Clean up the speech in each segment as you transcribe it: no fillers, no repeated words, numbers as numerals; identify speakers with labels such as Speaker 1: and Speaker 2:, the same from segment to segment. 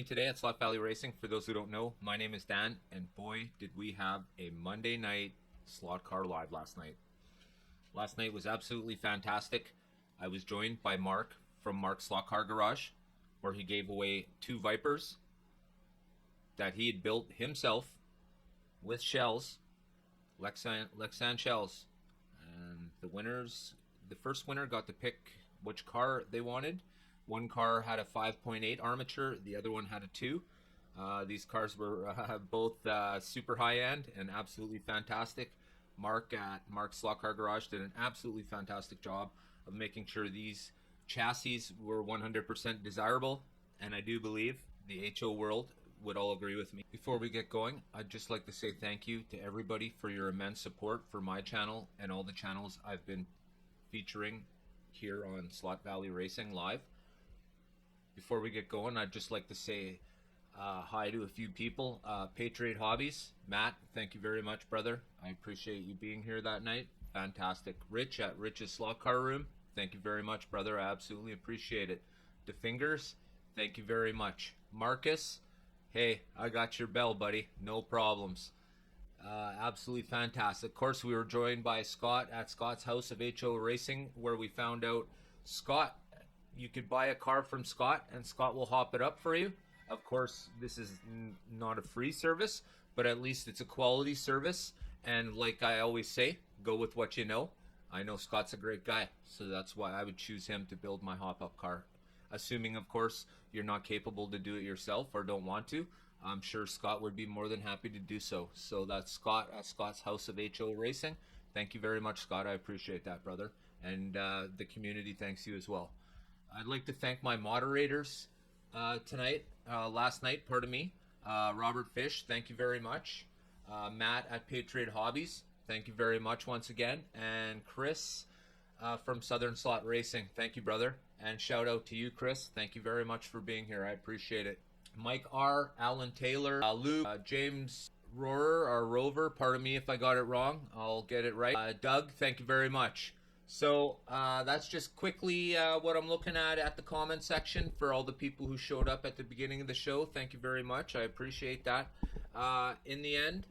Speaker 1: today at Slot Valley Racing. For those who don't know, my name is Dan, and boy, did we have a Monday night slot car live last night. Last night was absolutely fantastic. I was joined by Mark from Mark's Slot Car Garage, where he gave away two Vipers that he had built himself with shells, Lexan shells. And the first winner got to pick which car they wanted. One car had a 5.8 armature, the other one had a 2. These cars were both super high end and absolutely fantastic. Mark at Mark's Slot Car Garage did an absolutely fantastic job of making sure these chassis were 100% desirable, and I do believe the HO world would all agree with me. Before we get going, I'd just like to say thank you to everybody for your immense support for my channel and all the channels I've been featuring here on Slot Valley Racing Live. Before we get going, I'd just like to say hi to a few people. Patriot Hobbies, Matt, thank you very much, brother. I appreciate you being here that night. Fantastic. Rich at Rich's Slot Car Room, thank you very much, brother. I absolutely appreciate it. DeFingers, thank you very much. Marcus, hey, I got your bell, buddy. No problems. Absolutely fantastic. Of course, we were joined by Scott at Scott's House of HO Racing, where we found out Scott, you could buy a car from Scott and Scott will hop it up for you. Of course, this is not a free service, but at least it's a quality service. And like I always say, go with what you know. I know Scott's a great guy, so that's why I would choose him to build my hop-up car. Assuming, of course, you're not capable to do it yourself or don't want to. I'm sure Scott would be more than happy to do so. So that's Scott at Scott's House of HO Racing. Thank you very much, Scott. I appreciate that, brother. And the community thanks you as well. I'd like to thank my moderators last night, pardon me. Robert Fish, thank you very much. Matt at Patriot Hobbies, thank you very much once again. And Chris from Southern Slot Racing, thank you, brother. And shout out to you, Chris. Thank you very much for being here. I appreciate it. Mike R, Alan Taylor, Luke, James Rover, pardon me if I got it wrong. I'll get it right. Doug, thank you very much. So that's just quickly what I'm looking at the comment section for all the people who showed up at the beginning of the show. Thank you very much. I appreciate that. In the end,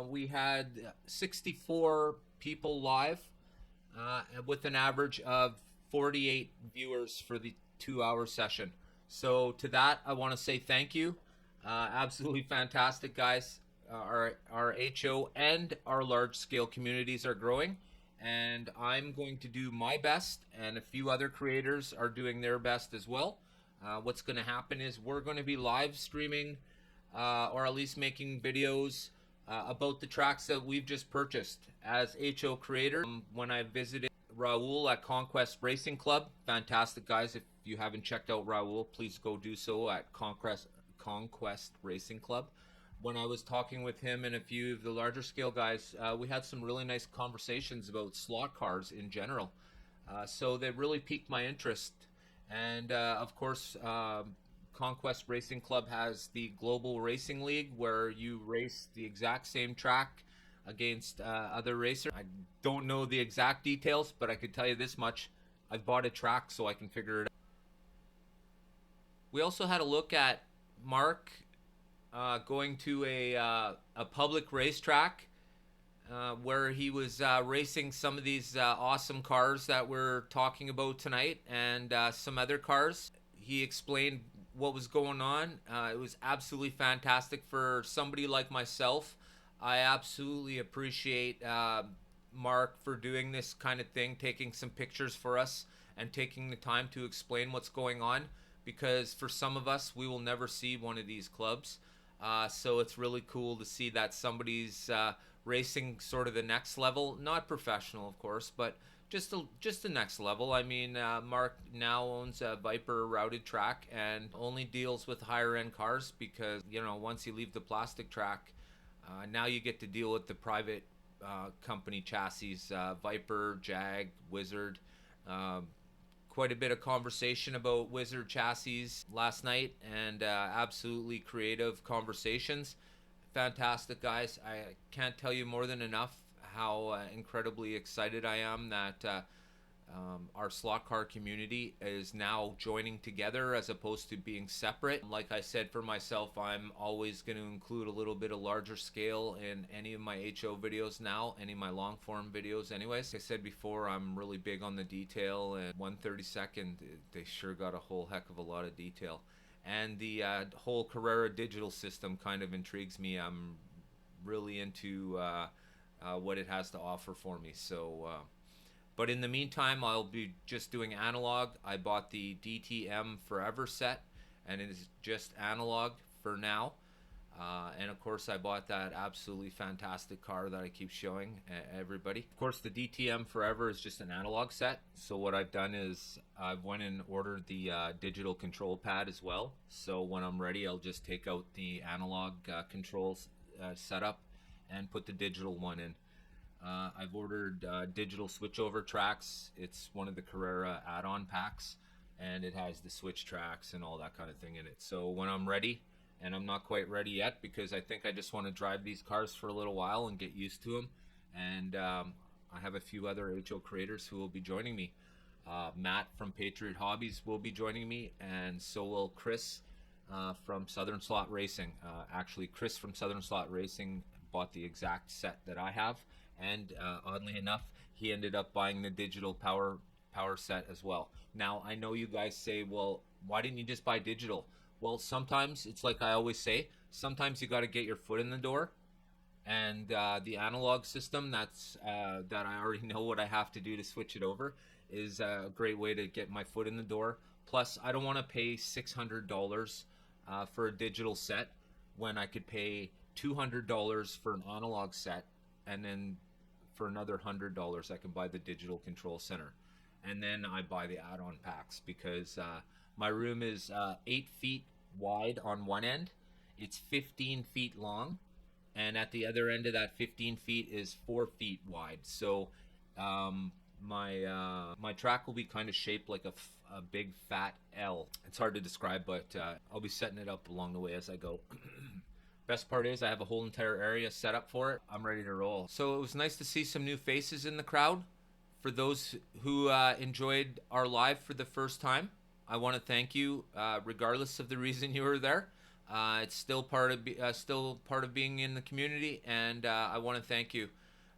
Speaker 1: we had 64 people live with an average of 48 viewers for the 2-hour session. So to that, I want to say thank you. Absolutely fantastic, guys. Our HO and our large scale communities are growing, and I'm going to do my best, and a few other creators are doing their best as well. What's going to happen is we're going to be live streaming or at least making videos about the tracks that we've just purchased as HO creators. When I visited Raul at Conquest Racing Club, fantastic, guys. If you haven't checked out Raul, please go do so at Conquest Racing Club. When I was talking with him and a few of the larger scale guys, we had some really nice conversations about slot cars in general. So they really piqued my interest. And of course, Conquest Racing Club has the Global Racing League, where you race the exact same track against other racers. I don't know the exact details, but I could tell you this much. I've bought a track so I can figure it out. We also had a look at Mark going to a public racetrack where he was racing some of these awesome cars that we're talking about tonight, and some other cars. He explained what was going on. It was absolutely fantastic for somebody like myself. I absolutely appreciate Mark for doing this kind of thing, taking some pictures for us and taking the time to explain what's going on, because for some of us, we will never see one of these clubs. So it's really cool to see that somebody's racing sort of the next level, not professional, of course, but just the next level. I mean, Mark now owns a Viper routed track and only deals with higher end cars, because, you know, once you leave the plastic track, now you get to deal with the private company chassis, Viper, Jag, Wizard. Quite a bit of conversation about Wizard chassis last night, and absolutely creative conversations. Fantastic, guys. I can't tell you more than enough how incredibly excited I am that Our slot car community is now joining together as opposed to being separate. Like I said, for myself, I'm always going to include a little bit of larger scale in any of my HO videos now, any of my long form videos anyways. Like I said before, I'm really big on the detail, and 1/32, they sure got a whole heck of a lot of detail. And the whole Carrera digital system kind of intrigues me. I'm really into what it has to offer for me. But in the meantime, I'll be just doing analog. I bought the DTM Forever set, and it is just analog for now. And of course, I bought that absolutely fantastic car that I keep showing everybody. Of course, the DTM Forever is just an analog set. So what I've done is I've went and ordered the digital control pad as well. So when I'm ready, I'll just take out the analog controls setup and put the digital one in. I've ordered digital switchover tracks. It's one of the Carrera add-on packs, and it has the switch tracks and all that kind of thing in it. So when I'm ready, and I'm not quite ready yet because I think I just want to drive these cars for a little while and get used to them. And I have a few other HO creators who will be joining me. Matt from Patriot Hobbies will be joining me, and so will Chris from Southern Slot Racing. Actually, Chris from Southern Slot Racing bought the exact set that I have, and oddly enough, he ended up buying the digital power set as well. Now, I know you guys say, well, why didn't you just buy digital? Well, sometimes it's like I always say, sometimes you got to get your foot in the door, and the analog system that I already know what I have to do to switch it over is a great way to get my foot in the door. Plus, I don't want to pay $600 for a digital set when I could pay $200 for an analog set, and then for another $100 I can buy the digital control center, and then I buy the add-on packs because my room is 8 feet wide on one end, it's 15 feet long, and at the other end of that 15 feet is 4 feet wide. So my track will be kind of shaped like a big fat L. It's hard to describe, but I'll be setting it up along the way as I go. Best part is I have a whole entire area set up for it. I'm ready to roll. So it was nice to see some new faces in the crowd. For those who enjoyed our live for the first time, I want to thank you, regardless of the reason you were there. It's still part of being in the community, and I want to thank you.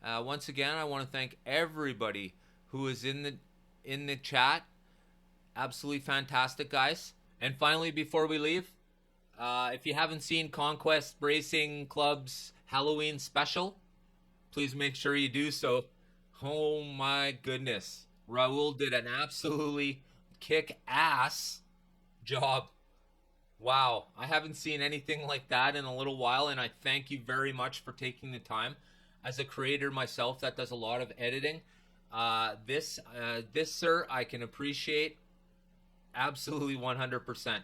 Speaker 1: Once again, I want to thank everybody who is in the chat. Absolutely fantastic, guys. And finally, before we leave, if you haven't seen Conquest Racing Club's Halloween special, please make sure you do so. Oh my goodness. Raul did an absolutely kick-ass job. Wow. I haven't seen anything like that in a little while, and I thank you very much for taking the time. As a creator myself that does a lot of editing, this, sir, I can appreciate absolutely 100%.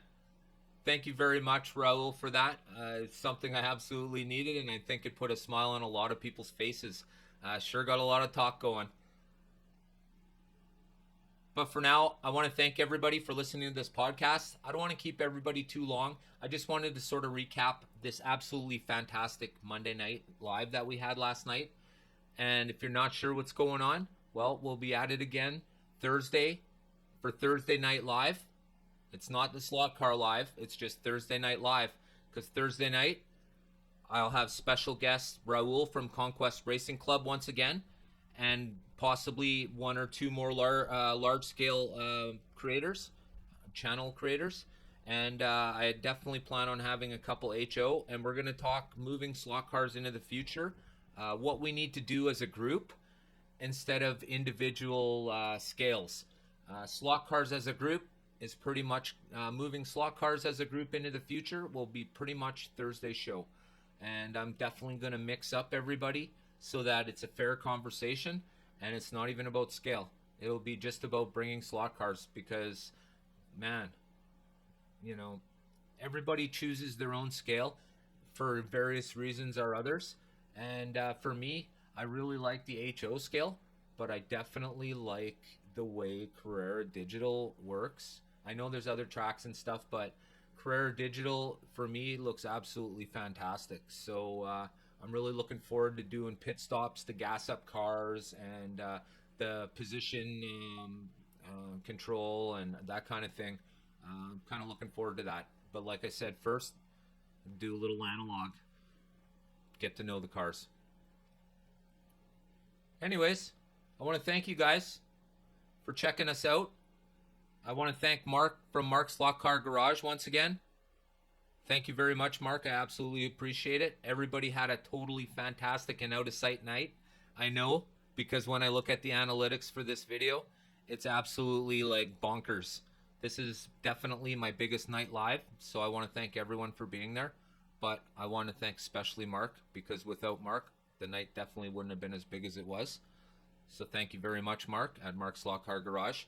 Speaker 1: Thank you very much, Raul, for that. It's something I absolutely needed, and I think it put a smile on a lot of people's faces. Sure got a lot of talk going. But for now, I want to thank everybody for listening to this podcast. I don't want to keep everybody too long. I just wanted to sort of recap this absolutely fantastic Monday night live that we had last night. And if you're not sure what's going on, well, we'll be at it again Thursday for Thursday Night Live. It's not the Slot Car Live. It's just Thursday Night Live. Because Thursday night, I'll have special guest Raul from Conquest Racing Club once again. And possibly one or two more large-scale creators, channel creators. And I definitely plan on having a couple HO. And we're going to talk moving slot cars into the future. What we need to do as a group instead of individual scales. Slot cars as a group is pretty much moving slot cars as a group into the future will be pretty much Thursday's show. And I'm definitely going to mix up everybody so that it's a fair conversation and it's not even about scale. It'll be just about bringing slot cars because, man, you know, everybody chooses their own scale for various reasons or others. And for me, I really like the HO scale, but I definitely like the way Carrera Digital works. I know there's other tracks and stuff, but Carrera Digital for me looks absolutely fantastic. So I'm really looking forward to doing pit stops to gas up cars and the position control and that kind of thing. I'm kind of looking forward to that. But like I said, first, do a little analog. Get to know the cars. Anyways, I want to thank you guys for checking us out. I want to thank Mark from Mark's Slot Car Garage once again. Thank you very much, Mark. I absolutely appreciate it. Everybody had a totally fantastic and out of sight night. I know, because when I look at the analytics for this video, it's absolutely like bonkers. This is definitely my biggest night live, so I want to thank everyone for being there. But I want to thank especially Mark, because without Mark, the night definitely wouldn't have been as big as it was. So thank you very much, Mark, at Mark's Slot Car Garage.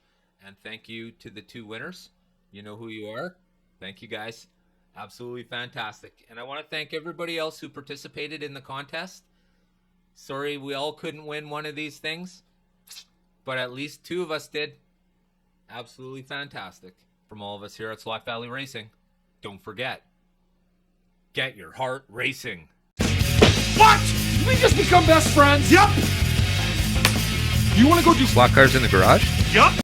Speaker 1: And thank you to the two winners. You know who you are. Thank you, guys. Absolutely fantastic. And I want to thank everybody else who participated in the contest. Sorry we all couldn't win one of these things, but at least two of us did. Absolutely fantastic. From all of us here at Slot Valley Racing, don't forget, get your heart racing.
Speaker 2: What? Did we just become best friends? Yep. You want to go do
Speaker 1: Slot cars in the garage?
Speaker 2: Yep.